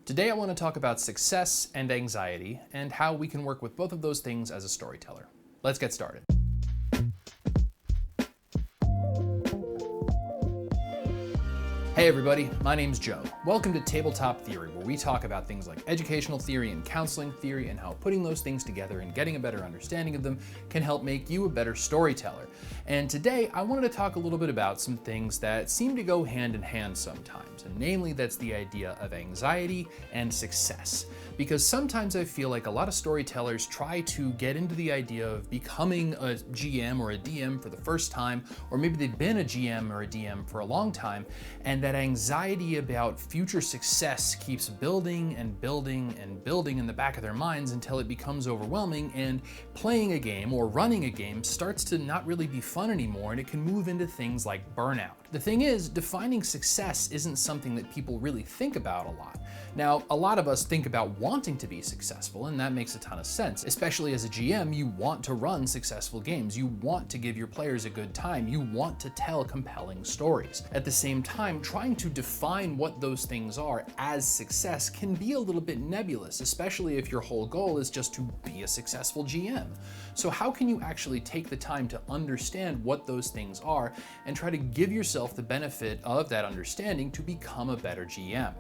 Today I want to talk about success and anxiety and how we can work with both of those things as a storyteller. Let's get started. Hey everybody, my name's Joe. Welcome to Tabletop Theory, where we talk about things like educational theory and counseling theory and how putting those things together and getting a better understanding of them can help make you a better storyteller. And today I wanted to talk a little bit about some things that seem to go hand in hand sometimes, and namely that's the idea of anxiety and success. Because sometimes I feel like a lot of storytellers try to get into the idea of becoming a GM or a DM for the first time, or maybe they've been a GM or a DM for a long time, and that anxiety about future success keeps building and building and building in the back of their minds until it becomes overwhelming, and playing a game or running a game starts to not really be fun anymore, and it can move into things like burnout. The thing is, defining success isn't something that people really think about a lot. Now, a lot of us think about wanting to be successful, and that makes a ton of sense. Especially as a GM, you want to run successful games. You want to give your players a good time. You want to tell compelling stories. At the same time, trying to define what those things are as success can be a little bit nebulous, especially if your whole goal is just to be a successful GM. So how can you actually take the time to understand what those things are and try to give yourself the benefit of that understanding to become a better GM?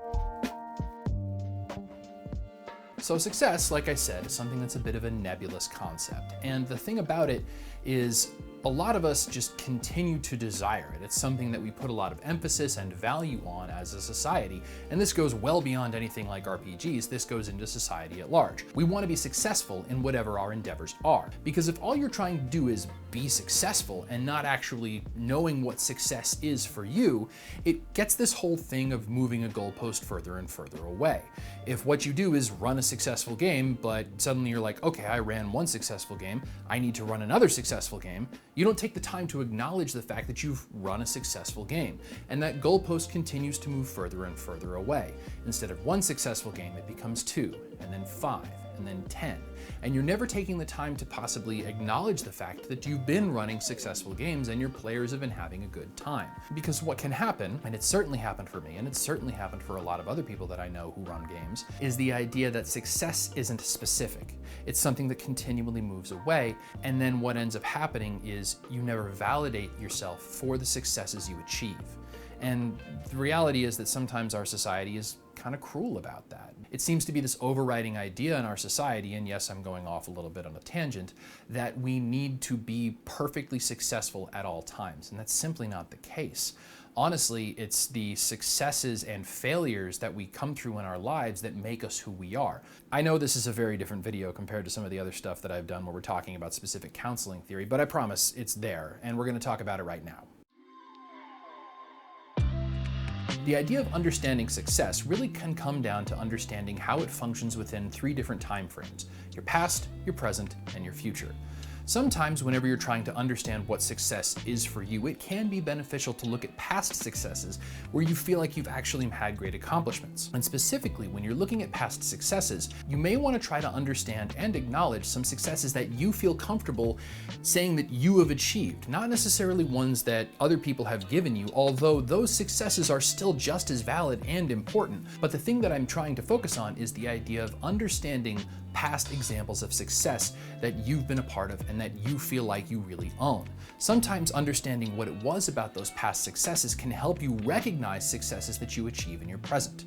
So success, like I said, is something that's a bit of a nebulous concept. And the thing about it is a lot of us just continue to desire it. It's something that we put a lot of emphasis and value on as a society. And this goes well beyond anything like RPGs. This goes into society at large. We want to be successful in whatever our endeavors are. Because if all you're trying to do is be successful and not actually knowing what success is for you, it gets this whole thing of moving a goalpost further and further away. If what you do is run a successful game, but suddenly you're like, okay, I ran one successful game, I need to run another successful game, you don't take the time to acknowledge the fact that you've run a successful game, and that goalpost continues to move further and further away. Instead of one successful game, it becomes 2, and then 5, and then 10. And you're never taking the time to possibly acknowledge the fact that you've been running successful games and your players have been having a good time. Because what can happen, and it's certainly happened for me, and it's certainly happened for a lot of other people that I know who run games, is the idea that success isn't specific. It's something that continually moves away, and then what ends up happening is you never validate yourself for the successes you achieve. And the reality is that sometimes our society is kind of cruel about that. It seems to be this overriding idea in our society, and yes, I'm going off a little bit on a tangent, that we need to be perfectly successful at all times, and that's simply not the case. Honestly, it's the successes and failures that we come through in our lives that make us who we are. I know this is a very different video compared to some of the other stuff that I've done where we're talking about specific counseling theory, but I promise it's there, and we're going to talk about it right now. The idea of understanding success really can come down to understanding how it functions within 3 different time frames: your past, your present, and your future. Sometimes whenever you're trying to understand what success is for you, it can be beneficial to look at past successes where you feel like you've actually had great accomplishments. And specifically, when you're looking at past successes, you may want to try to understand and acknowledge some successes that you feel comfortable saying that you have achieved, not necessarily ones that other people have given you, although those successes are still just as valid and important. But the thing that I'm trying to focus on is the idea of understanding past examples of success that you've been a part of and that you feel like you really own. Sometimes understanding what it was about those past successes can help you recognize successes that you achieve in your present.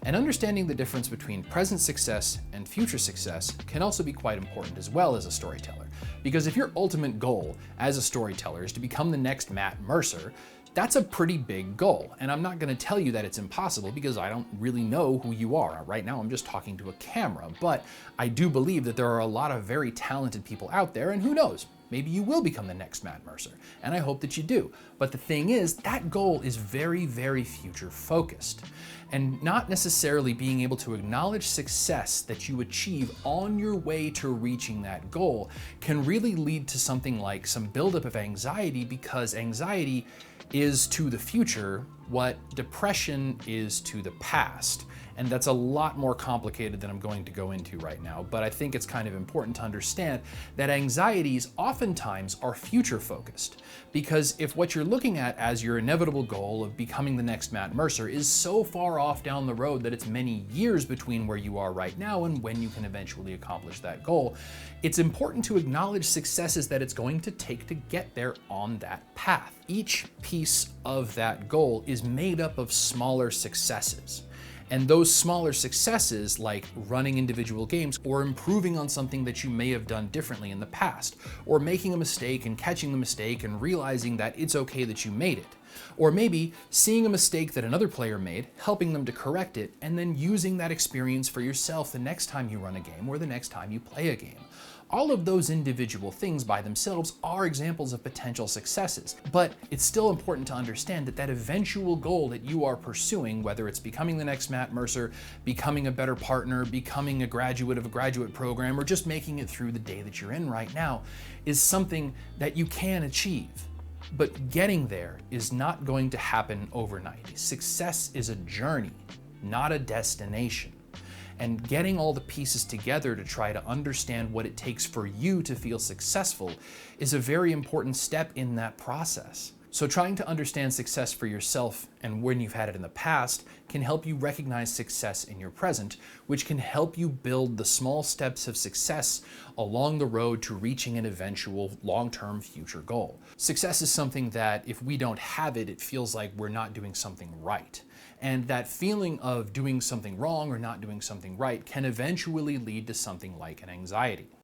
And understanding the difference between present success and future success can also be quite important as well as a storyteller. Because if your ultimate goal as a storyteller is to become the next Matt Mercer, that's a pretty big goal, and I'm not going to tell you that it's impossible because I don't really know who you are. Right now I'm just talking to a camera, but I do believe that there are a lot of very talented people out there, and who knows, maybe you will become the next Matt Mercer, and I hope that you do. But the thing is, that goal is very, very future focused, and not necessarily being able to acknowledge success that you achieve on your way to reaching that goal can really lead to something like some buildup of anxiety, because anxiety is to the future what depression is to the past. And that's a lot more complicated than I'm going to go into right now, but I think it's kind of important to understand that anxieties oftentimes are future focused. Because if what you're looking at as your inevitable goal of becoming the next Matt Mercer is so far off down the road that it's many years between where you are right now and when you can eventually accomplish that goal, it's important to acknowledge successes that it's going to take to get there on that path. Each piece of that goal is made up of smaller successes. And those smaller successes, like running individual games or improving on something that you may have done differently in the past, or making a mistake and catching the mistake and realizing that it's okay that you made it, or maybe seeing a mistake that another player made, helping them to correct it, and then using that experience for yourself the next time you run a game or the next time you play a game. All of those individual things by themselves are examples of potential successes, but it's still important to understand that that eventual goal that you are pursuing, whether it's becoming the next Matt Mercer, becoming a better partner, becoming a graduate of a graduate program, or just making it through the day that you're in right now, is something that you can achieve. But getting there is not going to happen overnight. Success is a journey, not a destination. And getting all the pieces together to try to understand what it takes for you to feel successful is a very important step in that process. So trying to understand success for yourself and when you've had it in the past can help you recognize success in your present, which can help you build the small steps of success along the road to reaching an eventual long-term future goal. Success is something that if we don't have it, it feels like we're not doing something right. And that feeling of doing something wrong or not doing something right can eventually lead to something like an anxiety.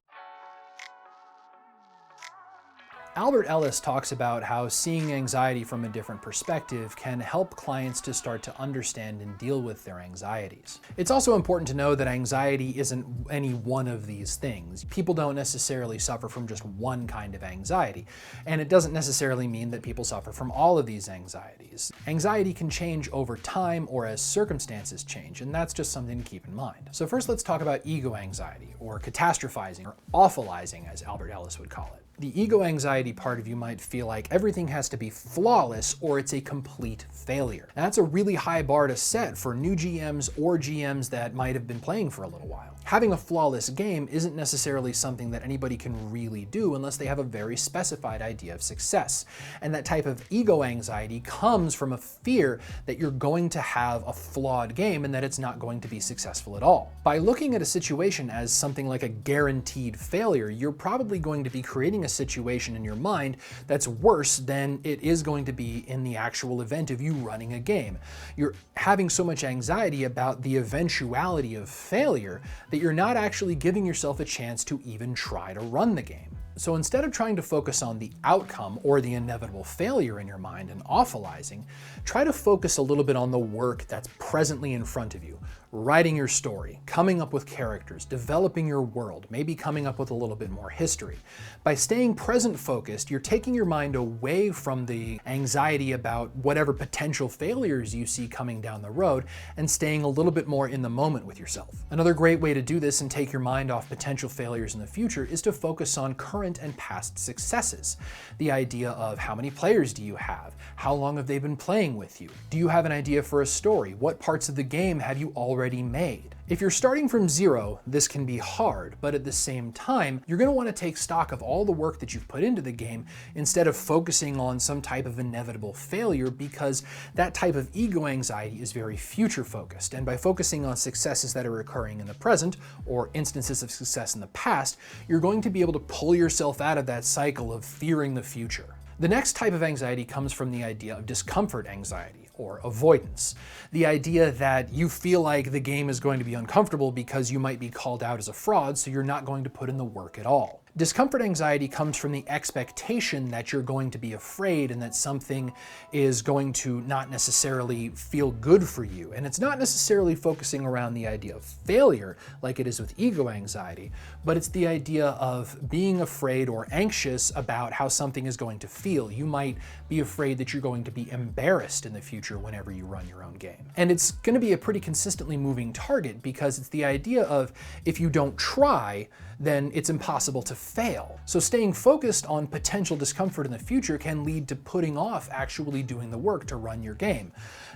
Albert Ellis talks about how seeing anxiety from a different perspective can help clients to start to understand and deal with their anxieties. It's also important to know that anxiety isn't any one of these things. People don't necessarily suffer from just one kind of anxiety, and it doesn't necessarily mean that people suffer from all of these anxieties. Anxiety can change over time or as circumstances change, and that's just something to keep in mind. So first, let's talk about ego anxiety, or catastrophizing, or awfulizing, as Albert Ellis would call it. The ego anxiety part of you might feel like everything has to be flawless or it's a complete failure. And that's a really high bar to set for new GMs or GMs that might have been playing for a little while. Having a flawless game isn't necessarily something that anybody can really do unless they have a very specified idea of success. And that type of ego anxiety comes from a fear that you're going to have a flawed game and that it's not going to be successful at all. By looking at a situation as something like a guaranteed failure, you're probably going to be creating a situation in your mind that's worse than it is going to be in the actual event of you running a game. You're having so much anxiety about the eventuality of failure that you're not actually giving yourself a chance to even try to run the game. So instead of trying to focus on the outcome or the inevitable failure in your mind and awfulizing, try to focus a little bit on the work that's presently in front of you. Writing your story, coming up with characters, developing your world, maybe coming up with a little bit more history. By staying present focused, you're taking your mind away from the anxiety about whatever potential failures you see coming down the road and staying a little bit more in the moment with yourself. Another great way to do this and take your mind off potential failures in the future is to focus on current and past successes. The idea of how many players do you have? How long have they been playing with you? Do you have an idea for a story? What parts of the game have you already made? If you're starting from zero, this can be hard, but at the same time, you're going to want to take stock of all the work that you've put into the game instead of focusing on some type of inevitable failure, because that type of ego anxiety is very future focused. And by focusing on successes that are occurring in the present or instances of success in the past, you're going to be able to pull yourself out of that cycle of fearing the future. The next type of anxiety comes from the idea of discomfort anxiety, or avoidance. The idea that you feel like the game is going to be uncomfortable because you might be called out as a fraud, so you're not going to put in the work at all. Discomfort anxiety comes from the expectation that you're going to be afraid and that something is going to not necessarily feel good for you. And it's not necessarily focusing around the idea of failure like it is with ego anxiety, but it's the idea of being afraid or anxious about how something is going to feel. You might be afraid that you're going to be embarrassed in the future whenever you run your own game. And it's going to be a pretty consistently moving target because it's the idea of if you don't try, then it's impossible to fail. So staying focused on potential discomfort in the future can lead to putting off actually doing the work to run your game.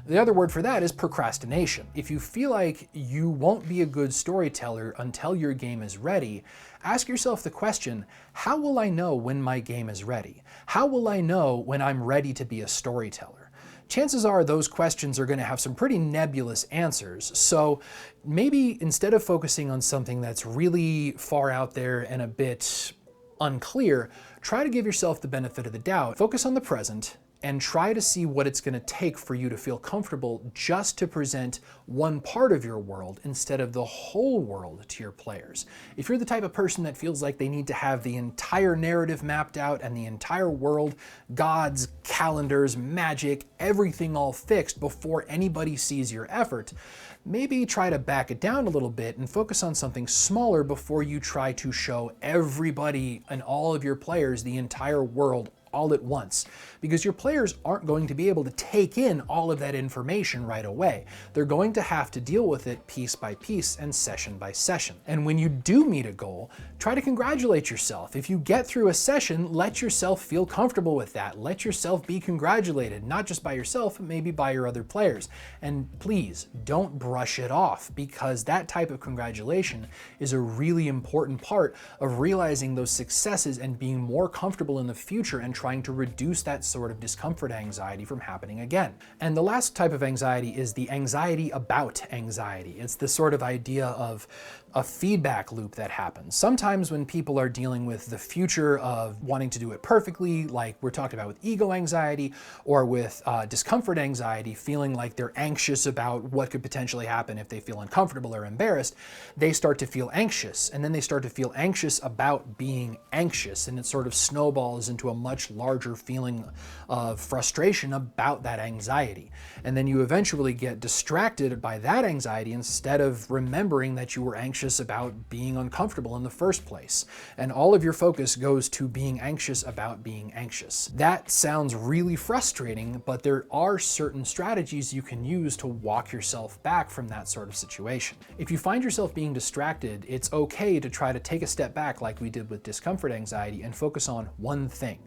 The other word for that is procrastination. If you feel like you won't be a good storyteller until your game is ready, ask yourself the question, how will I know when my game is ready? How will I know when I'm ready to be a storyteller? Chances are those questions are going to have some pretty nebulous answers. So maybe instead of focusing on something that's really far out there and a bit unclear, try to give yourself the benefit of the doubt. Focus on the present and try to see what it's going to take for you to feel comfortable just to present one part of your world instead of the whole world to your players. If you're the type of person that feels like they need to have the entire narrative mapped out and the entire world, gods, calendars, magic, everything all fixed before anybody sees your effort, maybe try to back it down a little bit and focus on something smaller before you try to show everybody and all of your players the entire world all at once, because your players aren't going to be able to take in all of that information right away. They're going to have to deal with it piece by piece and session by session. And when you do meet a goal, try to congratulate yourself. If you get through a session, let yourself feel comfortable with that. Let yourself be congratulated, not just by yourself, but maybe by your other players. And please don't brush it off, because that type of congratulation is a really important part of realizing those successes and being more comfortable in the future and trying to reduce that sort of discomfort anxiety from happening again. And the last type of anxiety is the anxiety about anxiety. It's the sort of idea of a feedback loop that happens. Sometimes when people are dealing with the future of wanting to do it perfectly, like we're talking about with ego anxiety, or with discomfort anxiety, feeling like they're anxious about what could potentially happen if they feel uncomfortable or embarrassed, they start to feel anxious. And then they start to feel anxious about being anxious. And it sort of snowballs into a much larger feeling of frustration about that anxiety. And then you eventually get distracted by that anxiety instead of remembering that you were anxious about being uncomfortable in the first place. And all of your focus goes to being anxious about being anxious. That sounds really frustrating, but there are certain strategies you can use to walk yourself back from that sort of situation. If you find yourself being distracted, it's okay to try to take a step back like we did with discomfort anxiety and focus on one thing.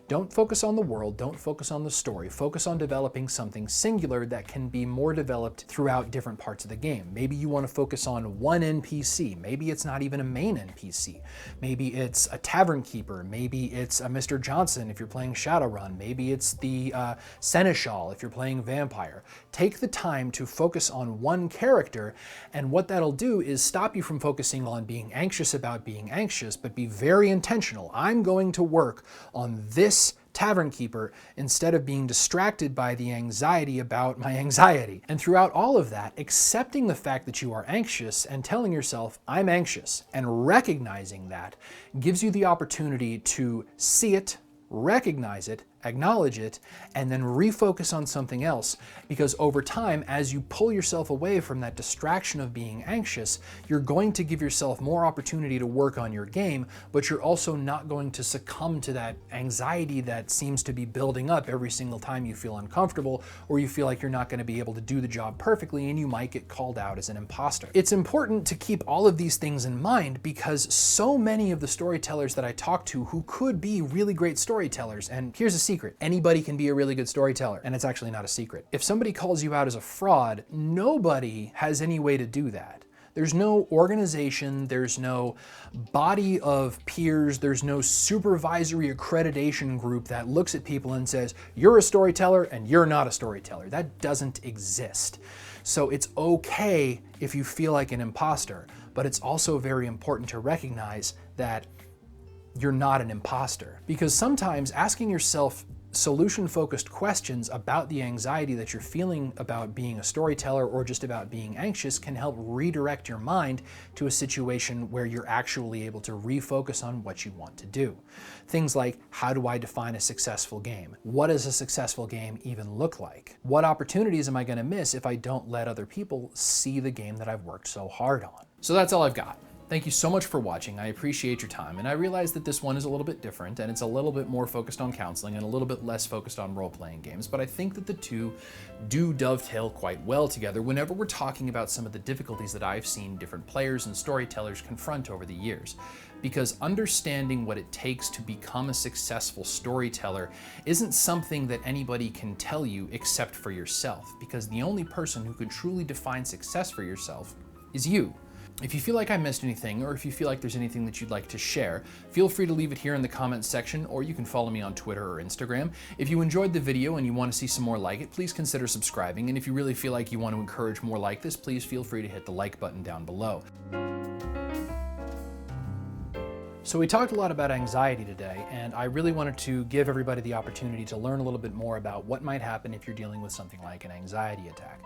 Don't focus on the world, don't focus on the story, focus on developing something singular that can be more developed throughout different parts of the game. Maybe you want to focus on one NPC, maybe it's not even a main NPC, maybe it's a tavern keeper, maybe it's a Mr. Johnson if you're playing Shadowrun, maybe it's the Seneschal if you're playing Vampire. Take the time to focus on one character, and what that'll do is stop you from focusing on being anxious about being anxious, but be very intentional. I'm going to work on this tavern keeper instead of being distracted by the anxiety about my anxiety. And throughout all of that, accepting the fact that you are anxious and telling yourself, I'm anxious, and recognizing that gives you the opportunity to see it, recognize it, acknowledge it, and then refocus on something else. Because over time, as you pull yourself away from that distraction of being anxious, you're going to give yourself more opportunity to work on your game, but you're also not going to succumb to that anxiety that seems to be building up every single time you feel uncomfortable, or you feel like you're not going to be able to do the job perfectly and you might get called out as an imposter. It's important to keep all of these things in mind, because so many of the storytellers that I talk to who could be really great storytellers, and here's a secret, anybody can be a really good storyteller, and it's actually not a secret. If somebody calls you out as a fraud, nobody has any way to do that. There's no organization, there's no body of peers, there's no supervisory accreditation group that looks at people and says, you're a storyteller and you're not a storyteller. That doesn't exist. So it's okay if you feel like an imposter, but it's also very important to recognize that you're not an imposter. Because sometimes asking yourself solution-focused questions about the anxiety that you're feeling about being a storyteller or just about being anxious can help redirect your mind to a situation where you're actually able to refocus on what you want to do. Things like, how do I define a successful game? What does a successful game even look like? What opportunities am I going to miss if I don't let other people see the game that I've worked so hard on? So that's all I've got. Thank you so much for watching. I appreciate your time, and I realize that this one is a little bit different and it's a little bit more focused on counseling and a little bit less focused on role-playing games, but I think that the two do dovetail quite well together whenever we're talking about some of the difficulties that I've seen different players and storytellers confront over the years. Because understanding what it takes to become a successful storyteller isn't something that anybody can tell you except for yourself, because the only person who could truly define success for yourself is you. If you feel like I missed anything, or if you feel like there's anything that you'd like to share, feel free to leave it here in the comments section, or you can follow me on Twitter or Instagram. If you enjoyed the video and you want to see some more like it, please consider subscribing, and if you really feel like you want to encourage more like this, please feel free to hit the like button down below. So we talked a lot about anxiety today, and I really wanted to give everybody the opportunity to learn a little bit more about what might happen if you're dealing with something like an anxiety attack.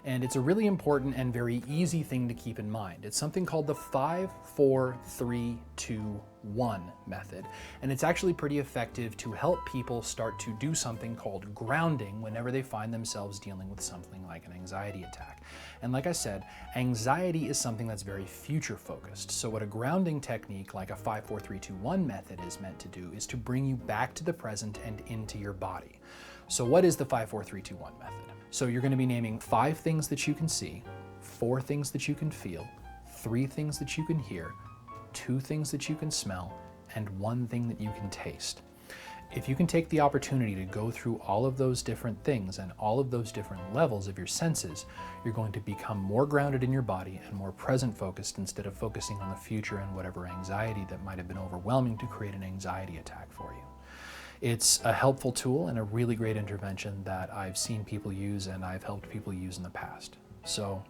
And it's a really important and very easy thing to keep in mind. It's something called the 5-4-3-2-1 method. And it's actually pretty effective to help people start to do something called grounding whenever they find themselves dealing with something like an anxiety attack. And like I said, anxiety is something that's very future focused. So what a grounding technique like a 5-4-3-2-1 method is meant to do is to bring you back to the present and into your body. So what is the 5-4-3-2-1 method? So you're going to be naming 5 things that you can see, 4 things that you can feel, 3 things that you can hear, 2 things that you can smell, and 1 thing that you can taste. If you can take the opportunity to go through all of those different things and all of those different levels of your senses, you're going to become more grounded in your body and more present focused instead of focusing on the future and whatever anxiety that might have been overwhelming to create an anxiety attack for you. It's a helpful tool and a really great intervention that I've seen people use and I've helped people use in the past. So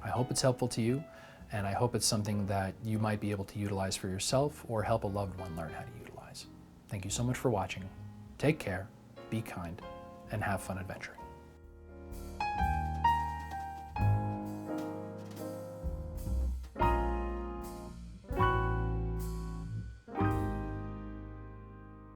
I hope it's helpful to you, and I hope it's something that you might be able to utilize for yourself or help a loved one learn how to utilize. Thank you so much for watching. Take care, be kind, and have fun adventuring.